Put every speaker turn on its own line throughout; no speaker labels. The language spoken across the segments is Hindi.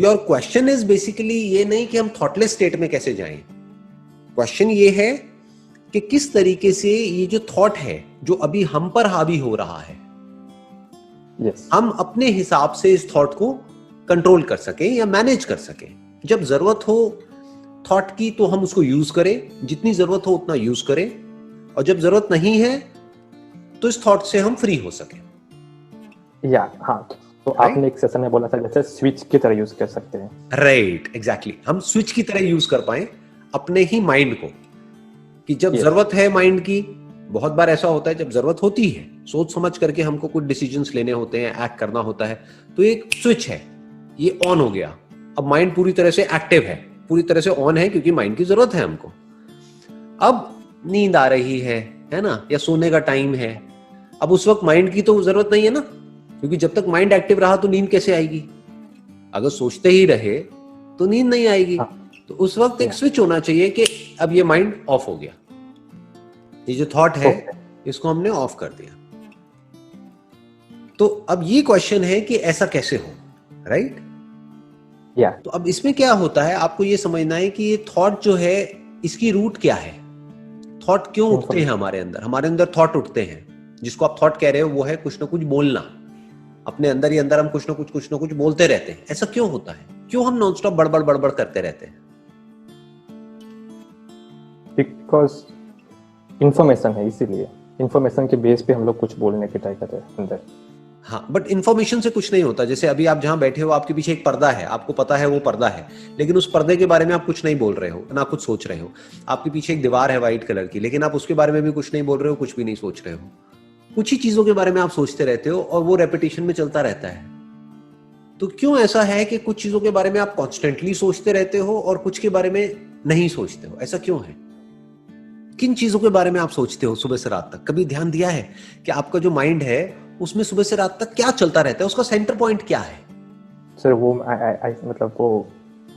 योर क्वेश्चन इज बेसिकली ये नहीं कि हम थॉटलेस स्टेट में कैसे जाएं, क्वेश्चन ये है कि किस तरीके से ये जो थॉट है जो अभी हम पर हावी हो रहा है, हम अपने हिसाब से इस थॉट को कंट्रोल कर सकें या मैनेज कर सकें। जब जरूरत हो थॉट की तो हम उसको यूज करें, जितनी जरूरत हो उतना यूज करें, और जब जरूरत नहीं है तो इस थॉट से हम फ्री हो सकें।
हाँ, तो आपने एक सेशन में बोला था जैसे स्विच की तरह यूज कर सकते हैं।
Right, exactly. हम स्विच की तरह यूज कर पाए अपने ही माइंड को, कि जब जरूरत है माइंड की, बहुत बार ऐसा होता है जब जरूरत होती है सोच समझ करके हमको कुछ डिसीजंस लेने होते हैं, एक्ट करना होता है, तो एक स्विच है, ये ऑन हो गया। अब माइंड पूरी तरह से एक्टिव है, पूरी तरह से ऑन है, क्योंकि माइंड की जरूरत है हमको। अब नींद आ रही है ना, या सोने का टाइम है, अब उस वक्त माइंड की तो जरूरत नहीं है ना, क्योंकि जब तक माइंड एक्टिव रहा तो नींद कैसे आएगी? अगर सोचते ही रहे तो नींद नहीं आएगी। तो उस वक्त एक स्विच होना चाहिए कि अब ये माइंड ऑफ हो गया, ये जो थॉट है इसको हमने ऑफ कर दिया। तो अब ये क्वेश्चन है कि ऐसा कैसे हो, राइट? तो अब इसमें क्या होता है, आपको ये समझना है कि ये थॉट जो है इसकी रूट क्या है, थॉट क्यों उठते हैं हमारे अंदर। हमारे अंदर थॉट उठते हैं, जिसको आप थॉट कह रहे हो वो है कुछ ना कुछ बोलना। अपने अंदर ही अंदर हम कुछ ना कुछ बोलते रहते हैं। ऐसा क्यों होता है? क्यों हम नॉन स्टॉप बड़बड़ करते रहते हैं?
बिकॉज इंफॉर्मेशन है, इसीलिए इंफॉर्मेशन के बेस पे हम लोग कुछ बोलने की ट्राई करते हैं अंदर।
हाँ, बट इंफॉर्मेशन से कुछ नहीं होता। जैसे अभी आप जहां बैठे हो, आपके पीछे एक पर्दा है, आपको पता है वो पर्दा है, लेकिन उस पर्दे के बारे में आप कुछ नहीं बोल रहे हो, ना कुछ सोच रहे हो। आपके पीछे एक दीवार है व्हाइट कलर की, लेकिन आप उसके बारे में भी कुछ नहीं बोल रहे हो, कुछ भी नहीं सोच रहे हो। कुछ ही चीजों के बारे में आप सोचते रहते हो और वो रेपिटेशन में चलता रहता है। तो क्यों ऐसा है कि कुछ चीजों के बारे में आप कॉन्स्टेंटली सोचते रहते हो और कुछ के बारे में नहीं सोचते हो? ऐसा क्यों है? किन चीजों के बारे में आप सोचते हो सुबह से रात तक? कभी ध्यान दिया है कि आपका जो माइंड है उसमें सुबह से रात तक क्या चलता रहता है? उसका सेंटर पॉइंट क्या है?
सर वो मतलब वो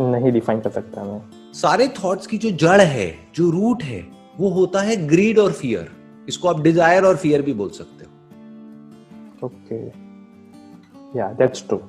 नहीं डिफाइन कर सकता मैं।
सारे थॉट्स की जो जड़ है, जो रूट है, वो होता है ग्रीड और फियर। इसको आप डिजायर और फियर भी बोल सकते हो।
ओके, या दैट्स ट्रू।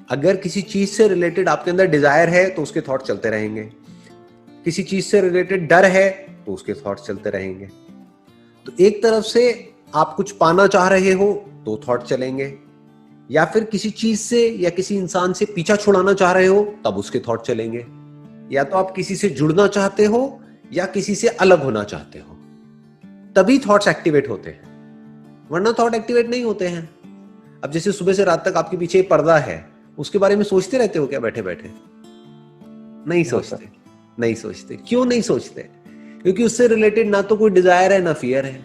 अगर किसी चीज से रिलेटेड आपके अंदर डिजायर है तो उसके थॉट चलते रहेंगे, किसी चीज से रिलेटेड डर है तो उसके थॉट्स चलते रहेंगे। तो एक तरफ से आप कुछ पाना चाह रहे हो तो थॉट चलेंगे, या फिर किसी चीज से या किसी इंसान से पीछा छुड़ाना चाह रहे हो तब उसके थॉट चलेंगे, या तो आप किसी से जुड़ना चाहते हो या किसी से अलग होना चाहते हो, तभी थॉट्स एक्टिवेट होते हैं, वरना थॉट एक्टिवेट नहीं होते हैं। अब जैसे सुबह से रात तक आपके पीछे एक पर्दा है, उसके बारे में सोचते रहते हो क्या बैठे बैठे? नहीं सोचते। नहीं सोचते। क्यों नहीं सोचते? क्योंकि उससे रिलेटेड ना तो कोई डिजायर है ना फियर है।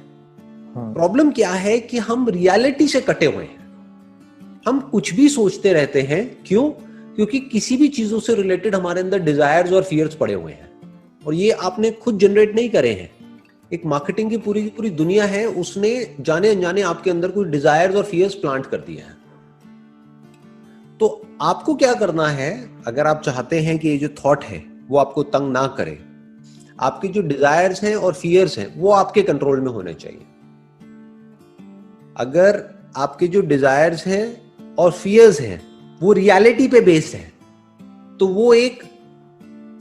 प्रॉब्लम क्या है कि हम रियलिटी से कटे हुए हैं। हम कुछ भी सोचते रहते हैं। क्यों? क्योंकि किसी भी चीजों से रिलेटेड हमारे अंदर डिजायर्स और फियर्स पड़े हुए हैं, और ये आपने खुद जनरेट नहीं करे हैं। एक मार्केटिंग की पूरी दुनिया है, उसने जाने अनजाने आपके अंदर कोई डिजायर्स और फियर्स प्लांट कर दिया है। तो आपको क्या करना है, अगर आप चाहते हैं कि ये जो थॉट है वो आपको तंग ना करे, आपके जो डिजायर्स हैं और फियर्स हैं वो आपके कंट्रोल में होने चाहिए। अगर आपके जो डिजायर्स हैं और फियर्स हैं वो रियलिटी पे बेस्ड है, तो वो एक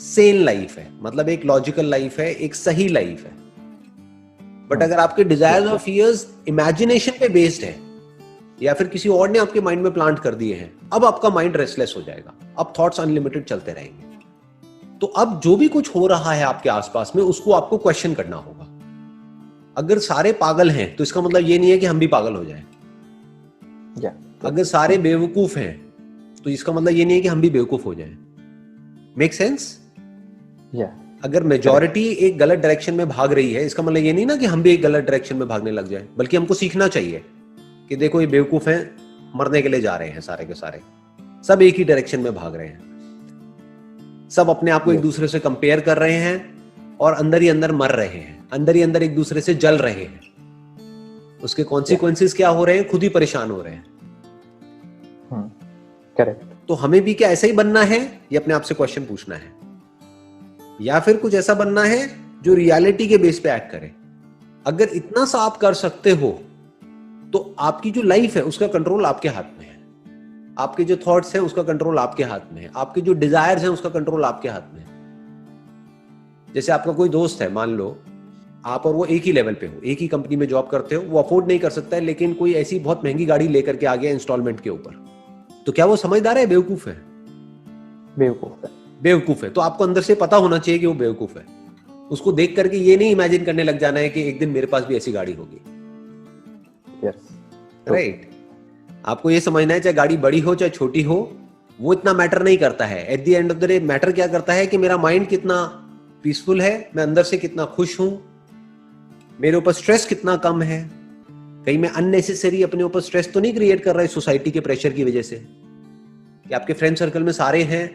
सेन लाइफ है, मतलब एक लॉजिकल लाइफ है, एक सही लाइफ है। बट अगर आपके डिजायर्स और फियर्स इमेजिनेशन पे बेस्ड है, या फिर किसी और ने आपके माइंड में प्लांट कर दिए हैं, अब आपका माइंड रेस्टलेस हो जाएगा। अब थॉट्स अनलिमिटेड चलते रहेंगे। तो अब जो भी कुछ हो रहा है आपके आसपास में, उसको आपको क्वेश्चन करना होगा। अगर सारे पागल हैं तो इसका मतलब ये नहीं है कि हम भी पागल हो जाएं। अगर सारे बेवकूफ हैं तो इसका मतलब ये नहीं है कि हम भी बेवकूफ हो जाएं। Make sense? अगर मेजॉरिटी एक गलत डायरेक्शन में भाग रही है, इसका मतलब ये नहीं ना कि हम भी एक गलत डायरेक्शन में भागने लग जाएं, बल्कि हमको सीखना चाहिए कि देखो ये बेवकूफ हैं, मरने के लिए जा रहे हैं, सारे के सारे सब एक ही डायरेक्शन में भाग रहे हैं, सब अपने आप को एक दूसरे से कंपेयर कर रहे हैं और अंदर ही अंदर मर रहे हैं, अंदर ही अंदर एक दूसरे से जल रहे हैं। उसके कॉन्सिक्वेंसेस क्या हो रहे हैं? खुद ही परेशान हो रहे हैं।
करेक्ट।
तो हमें भी क्या ऐसा ही बनना है, ये अपने आप से क्वेश्चन पूछना है, या फिर कुछ ऐसा बनना है जो रियलिटी के बेस पे एक्ट करे। अगर इतना सा आप कर सकते हो तो आपकी जो लाइफ है उसका कंट्रोल आपके हाथ में है। आपके जो थॉट्स हैं उसका कंट्रोल आपके हाथ में है, आपके जो डिजायर्स हैं उसका कंट्रोल आपके हाथ में है। जैसे आपका कोई दोस्त है, मान लो आप और वो एक ही लेवल पे हो, एक ही कंपनी में जॉब करते हो, वो अफोर्ड नहीं कर सकता है, लेकिन कोई ऐसी बहुत महंगी गाड़ी लेकर के आ गया इंस्टॉलमेंट के ऊपर, तो क्या वो समझदार है, बेवकूफ है? बेवकूफ है। तो आपको अंदर से पता होना चाहिए कि वो बेवकूफ है। उसको देख करके ये नहीं इमेजिन करने लग जाना है कि एक दिन मेरे पास भी ऐसी गाड़ी होगी। राइट। आपको ये समझना है, चाहे गाड़ी बड़ी हो चाहे छोटी हो, वो इतना मैटर नहीं करता है। At the end of the day matter क्या करता है कि मेरा माइंड कितना पीसफुल है, मैं अंदर से कितना खुश हूं, मेरे ऊपर स्ट्रेस कितना कम है, कहीं मैं अननेसेसरी अपने ऊपर स्ट्रेस तो नहीं क्रिएट कर रहा है सोसाइटी के प्रेशर की वजह से। कि आपके फ्रेंड सर्कल में सारे हैं,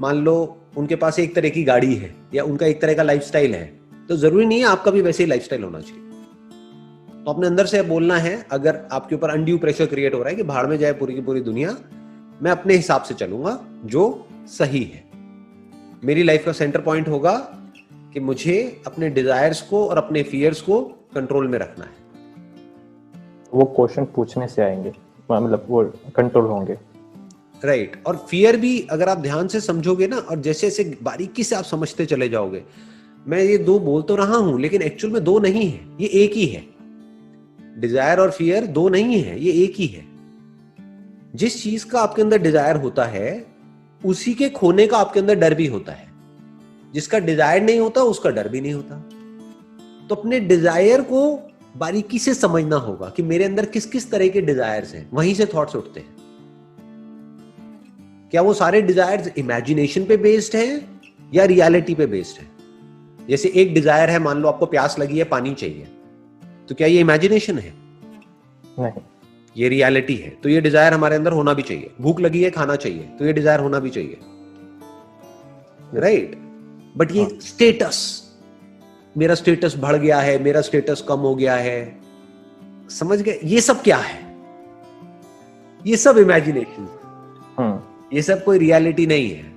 मान लो उनके पास एक तरह की गाड़ी है या उनका एक तरह का लाइफस्टाइल है, तो जरूरी नहीं है आपका भी वैसे ही लाइफस्टाइल होना चाहिए। तो अपने अंदर से बोलना है, अगर आपके ऊपर अनड्यू प्रेशर क्रिएट हो रहा है कि भाड़ में जाए पूरी की पूरी दुनिया, मैं अपने हिसाब से चलूंगा जो सही है। मेरी लाइफ का सेंटर पॉइंट होगा कि मुझे अपने डिजायर्स को और अपने फियर्स को कंट्रोल में रखना है।
वो क्वेश्चन पूछने से आएंगे, मतलब वो कंट्रोल होंगे।
राइट। और फियर भी अगर आप ध्यान से समझोगे ना, और जैसे जैसे बारीकी से आप समझते चले जाओगे, मैं ये दो बोल तो रहा हूं लेकिन एक्चुअल में दो नहीं है, ये एक ही है। डिजायर और फियर दो नहीं है, ये एक ही है। जिस चीज का आपके अंदर डिजायर होता है उसी के खोने का आपके अंदर डर भी होता है। जिसका डिजायर नहीं होता उसका डर भी नहीं होता। तो अपने डिजायर को बारीकी से समझना होगा कि मेरे अंदर किस किस तरह के डिजायर्स हैं, वहीं से थॉट्स उठते हैं। क्या वो सारे डिजायर्स इमेजिनेशन पे बेस्ड हैं या रियलिटी पे बेस्ड है? जैसे एक डिजायर है, मान लो आपको प्यास लगी है, पानी चाहिए, तो क्या ये इमेजिनेशन है?
नहीं,
ये रियलिटी है। तो ये डिजायर हमारे अंदर होना भी चाहिए। भूख लगी है, खाना चाहिए, तो ये डिजायर होना भी चाहिए। राइट। बट ये स्टेटस, मेरा स्टेटस बढ़ गया है, मेरा स्टेटस कम हो गया है, समझ गए? ये सब क्या है? ये सब इमेजिनेशन, ये सब कोई रियलिटी नहीं है।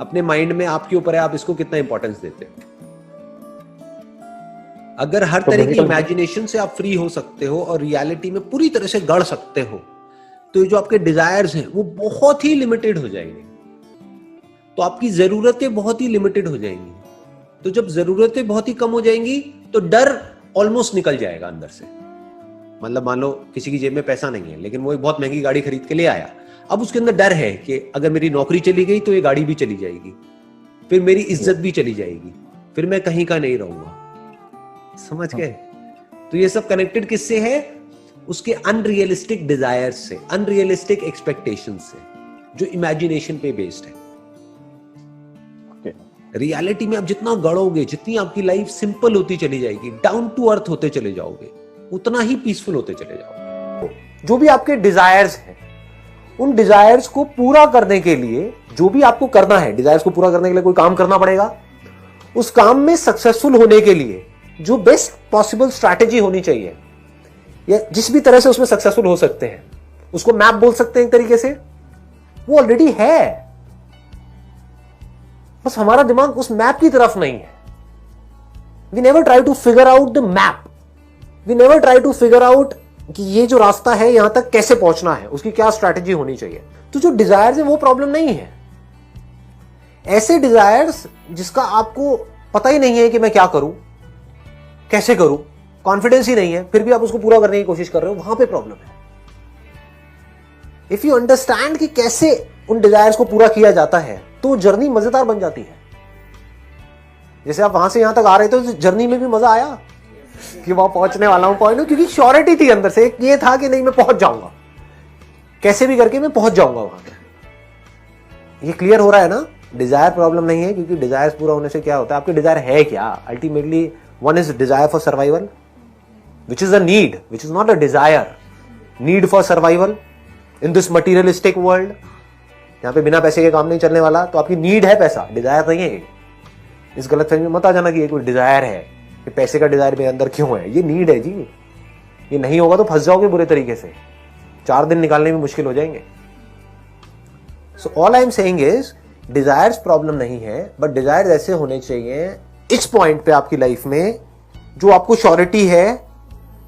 अपने माइंड में आपके ऊपर है, आप इसको कितना इंपॉर्टेंस देते हो। अगर हर तरह की इमेजिनेशन से आप फ्री हो सकते हो और रियलिटी में पूरी तरह से गढ़ सकते हो, तो ये जो आपके डिजायर्स हैं वो बहुत ही लिमिटेड हो जाएंगे। तो आपकी जरूरतें बहुत ही लिमिटेड हो जाएंगी। तो जब जरूरतें बहुत ही कम हो जाएंगी तो डर ऑलमोस्ट निकल जाएगा अंदर से। मतलब मान लो किसी की जेब में पैसा नहीं है लेकिन वो एक बहुत महंगी गाड़ी खरीद के ले आया। अब उसके अंदर डर है कि अगर मेरी नौकरी चली गई तो ये गाड़ी भी चली जाएगी, फिर मेरी इज्जत भी चली जाएगी, फिर मैं कहीं का नहीं रहूंगा। समझ गए? तो ये सब कनेक्टेड किससे है? उसके अनरियलिस्टिक डिजायर्स से, अनरियलिस्टिक एक्सपेक्टेशंस से, जो इमेजिनेशन पे बेस्ड है। रियलिटी में आप जितना गढ़ोगे, जितनी आपकी लाइफ सिंपल होती चली जाएगी, डाउन टू अर्थ होते चले जाओगे, उतना ही पीसफुल होते चले जाओगे। जो भी आपके डिजायर्स हैं, उन डिजायर्स को पूरा करने के लिए जो भी आपको करना है, डिजायर्स को पूरा करने के लिए कोई काम करना पड़ेगा। उस काम में सक्सेसफुल होने के लिए जो बेस्ट पॉसिबल स्ट्रैटेजी होनी चाहिए, या जिस भी तरह से उसमें सक्सेसफुल हो सकते हैं, उसको मैप बोल सकते हैं एक तरीके से, वो ऑलरेडी है। बस हमारा दिमाग उस मैप की तरफ नहीं है। We never try to figure out the map, we never try to figure out कि ये जो रास्ता है यहां तक कैसे पहुंचना है, उसकी क्या स्ट्रैटेजी होनी चाहिए। तो जो डिजायर्स है वो प्रॉब्लम नहीं है। ऐसे डिजायर्स जिसका आपको पता ही नहीं है कि मैं क्या करूं, कैसे करूं, कॉन्फिडेंस ही नहीं है, फिर भी आप उसको पूरा करने की कोशिश कर रहे हो, वहां पे प्रॉब्लम है। इफ यू अंडरस्टैंड कि कैसे उन डिजायर्स को पूरा किया जाता है तो जर्नी मजेदार बन जाती है। जैसे आप वहां से यहां तक आ रहे थे तो जर्नी में भी मजा आया कि वहां पहुंचने वाला हूं पॉइंट, क्योंकि श्योरिटी थी अंदर से, ये था कि नहीं मैं पहुंच जाऊंगा, कैसे भी करके मैं पहुंच जाऊंगा वहां पे। ये क्लियर हो रहा है ना? डिजायर प्रॉब्लम नहीं है, क्योंकि डिजायर्स पूरा होने से क्या होता है, आपके डिजायर है क्या ultimately? One is desire for survival, which is a need, which is not a desire. Need for survival in this materialistic world, यहां पे बिना पैसे के काम नहीं चलने वाला। तो आपकी नीड है पैसा, डिजायर नहीं है। इस गलत फहमी में मत आ जाना कि ये कोई डिजायर है, कि पैसे का डिजायर मेरे अंदर क्यों है। ये नीड है जी। ये नहीं होगा तो फंस जाओगे बुरे तरीके से, 4 दिन निकालने में मुश्किल हो जाएंगे। So all I am saying is, desires problem नहीं है, बट डिजायर्स ऐसे होने चाहिए इस पॉइंट पे आपकी लाइफ में जो आपको श्योरिटी है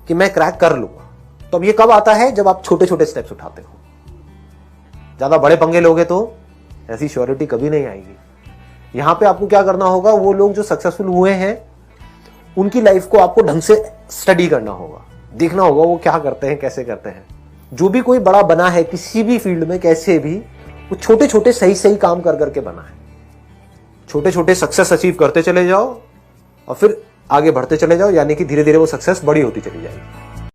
कि मैं क्रैक कर लूंगा। तो अब ये कब आता है? जब आप छोटे छोटे स्टेप्स उठाते हो। ज्यादा बड़े पंगे लोगे तो ऐसी श्योरिटी कभी नहीं आएगी। यहां पे आपको क्या करना होगा, वो लोग जो सक्सेसफुल हुए हैं उनकी लाइफ को आपको ढंग से स्टडी करना होगा, देखना होगा वो क्या करते हैं, कैसे करते हैं। जो भी कोई बड़ा बना है किसी भी फील्ड में, कैसे भी, वो छोटे छोटे सही सही काम कर करके बना है। छोटे छोटे सक्सेस अचीव करते चले जाओ और फिर आगे बढ़ते चले जाओ, यानी कि धीरे धीरे वो सक्सेस बड़ी होती चली जाएगी।